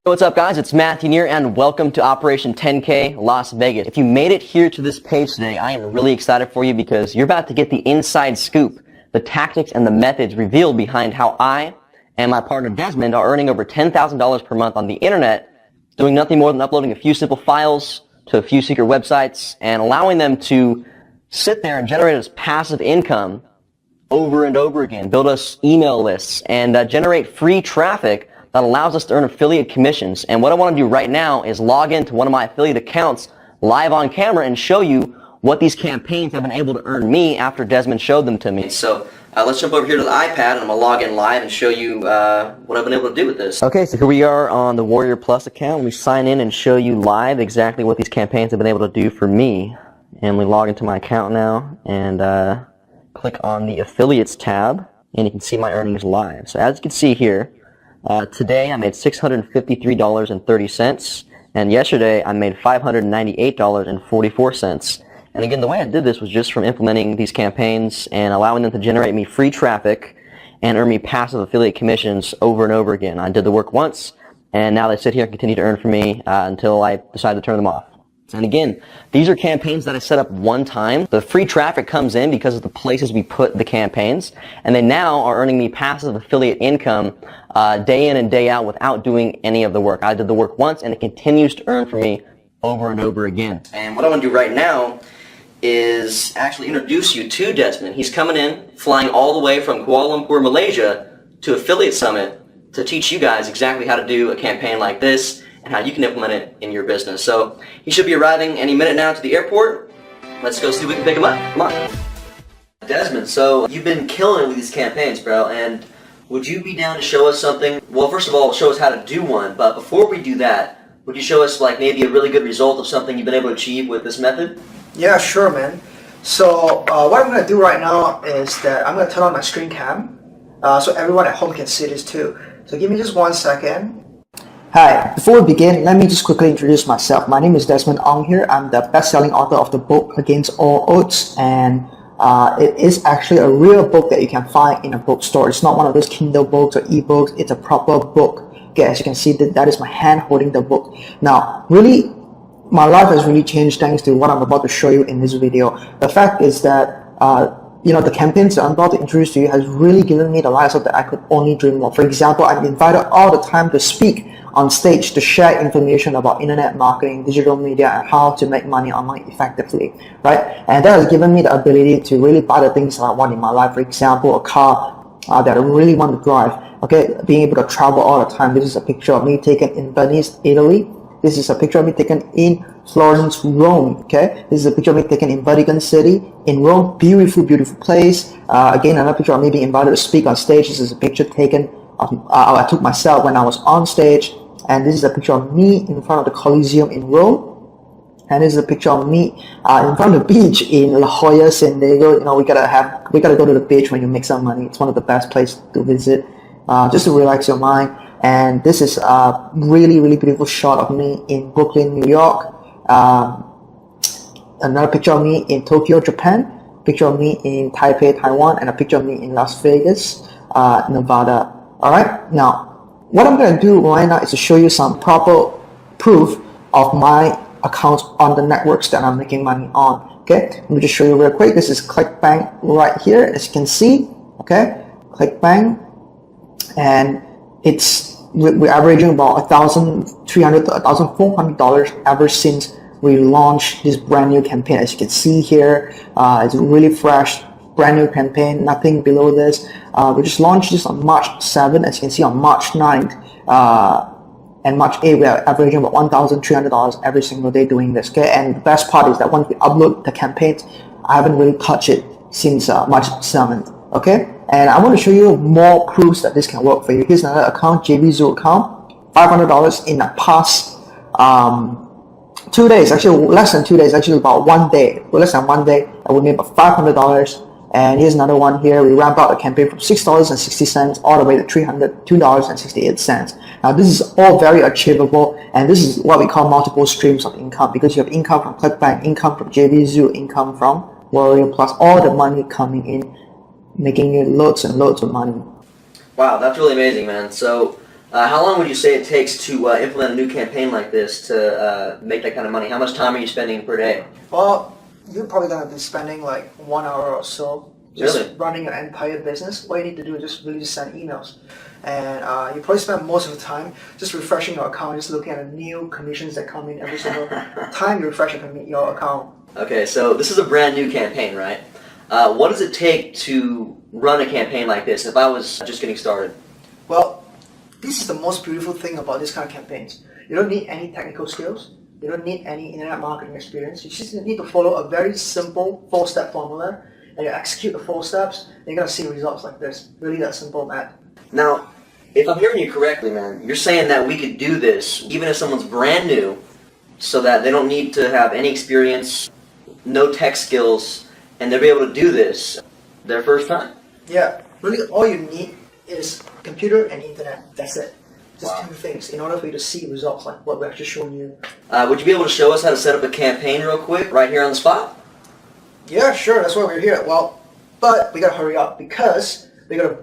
What's up, guys? It's Matthew Neer, and welcome to Operation 10K Las Vegas. If you made it here to this page today, I am really excited for you because you're about to get the inside scoop, the tactics and the methods revealed behind how I and my partner Desmond are earning over $10,000 per month on the internet, doing nothing more than uploading a few simple files to a few secret websites and allowing them to sit there and generate us passive income over and over again, build us email lists, and generate free traffic that allows us to earn affiliate commissions. And what I want to do right now is log into one of my affiliate accounts live on camera and show you what these campaigns have been able to earn me after Desmond showed them to me. So let's jump over here to the iPad, and I'm going to log in live and show you what I've been able to do with this. Okay, so here we are on the Warrior Plus account. We sign in and show you live exactly what these campaigns have been able to do for me. And we log into my account now and click on the Affiliates tab, and you can see my earnings live. So as you can see here, today I made $653.30, and yesterday I made $598.44. And again, the way I did this was just from implementing these campaigns and allowing them to generate me free traffic and earn me passive affiliate commissions over and over again. I did the work once, and now they sit here and continue to earn for me until I decide to turn them off. And again, these are campaigns that I set up one time. The free traffic comes in because of the places we put the campaigns, and they now are earning me passive affiliate income day in and day out without doing any of the work. I did the work once, and it continues to earn for me over and over again. And what I want to do right now is actually introduce you to Desmond. He's coming in, flying all the way from Kuala Lumpur, Malaysia, to Affiliate Summit to teach you guys exactly how to do a campaign like this and how you can implement it in your business. So he should be arriving any minute now to the airport. Let's go see if we can pick him up. Come on. Desmond, so you've been killing it with these campaigns, bro, and would you be down to show us something? Well, first of all, show us how to do one, but before we do that, would you show us like maybe a really good result of something you've been able to achieve with this method? Yeah, sure, man. So what I'm going to do right now is that I'm going to turn on my screen cam so everyone at home can see this too. So give me just 1 second. Hi, before we begin, let me just quickly introduce myself. My name is Desmond Ong here. I'm the best-selling author of the book Against All Odds, and it is actually a real book that you can find in a bookstore. It's not one of those Kindle books or ebooks. It's a proper book. Okay, as you can see, that is my hand holding the book. Now, really, my life has really changed thanks to what I'm about to show you in this video. The fact is that the campaigns that I'm about to introduce to you has really given me the lifestyle that I could only dream of. For example, I'm invited all the time to speak on stage to share information about internet marketing, digital media, and how to make money online effectively, right? And that has given me the ability to really buy the things that I want in my life. For example, a car that I really want to drive, okay? Being able to travel all the time. This is a picture of me taken in Venice, Italy. This is a picture of me taken in Florence, Rome, okay? This is a picture of me taken in Vatican City, in Rome. Beautiful, beautiful place. Again, another picture of me being invited to speak on stage. This is a picture taken I took myself when I was on stage. And this is a picture of me in front of the Colosseum in Rome. And this is a picture of me in front of the beach in La Jolla, San Diego. You know, we gotta go to the beach when you make some money. It's one of the best places to visit, just to relax your mind. And this is a really, really beautiful shot of me in Brooklyn, New York. Another picture of me in Tokyo, Japan. Picture of me in Taipei, Taiwan, and a picture of me in Las Vegas, Nevada. All right, now what I'm going to do right now is to show you some proper proof of my accounts on the networks that I'm making money on. Okay, let me just show you real quick. This is ClickBank right here, as you can see. Okay, ClickBank, and we're averaging about $1,300 to $1,400 ever since we launched this brand new campaign. As you can see here, it's really fresh, brand new campaign, nothing below this. We just launched this on March 7th. As you can see, on March 9th and March 8th, we are averaging about $1,300 every single day doing this. Okay, and the best part is that once we upload the campaigns, I haven't really touched it since March 7th. Okay, and I want to show you more proofs that this can work for you. Here's another account, JVZoo account, $500 in the past 2 days, actually less than 2 days, actually about 1 day, less than 1 day, I would make about $500. And here's another one here. We ramp out the campaign from $6.60 all the way to $2.68. Now this is all very achievable, and this is what we call multiple streams of income, because you have income from ClickBank, income from JVZoo, income from Warrior Plus, all the money coming in, making you loads and loads of money. Wow, that's really amazing, man. So How long would you say it takes to implement a new campaign like this to make that kind of money? How much time are you spending per day? Well, you're probably gonna be spending like 1 hour or so just Really? running your entire business. All you need to do is just really just send emails, and you probably spend most of the time just refreshing your account, just looking at the new commissions that come in every single time you refresh your account. Okay, so this is a brand new campaign, right? What does it take to run a campaign like this if I was just getting started? Well, this is the most beautiful thing about this kind of campaigns. You don't need any technical skills. You don't need any internet marketing experience. You just need to follow a very simple 4-step formula, and you execute the 4 steps, and you're gonna see results like this. Really that simple, Matt. Now, if I'm hearing you correctly, man, you're saying that we could do this even if someone's brand new, so that they don't need to have any experience, no tech skills, and they'll be able to do this their first time? Yeah, really all you need is computer and internet. That's it. Just Wow. 2 things in order for you to see results like what we've just shown you. Would you be able to show us how to set up a campaign real quick, right here on the spot? Yeah, sure, that's why we're here. Well, but we gotta hurry up because we gotta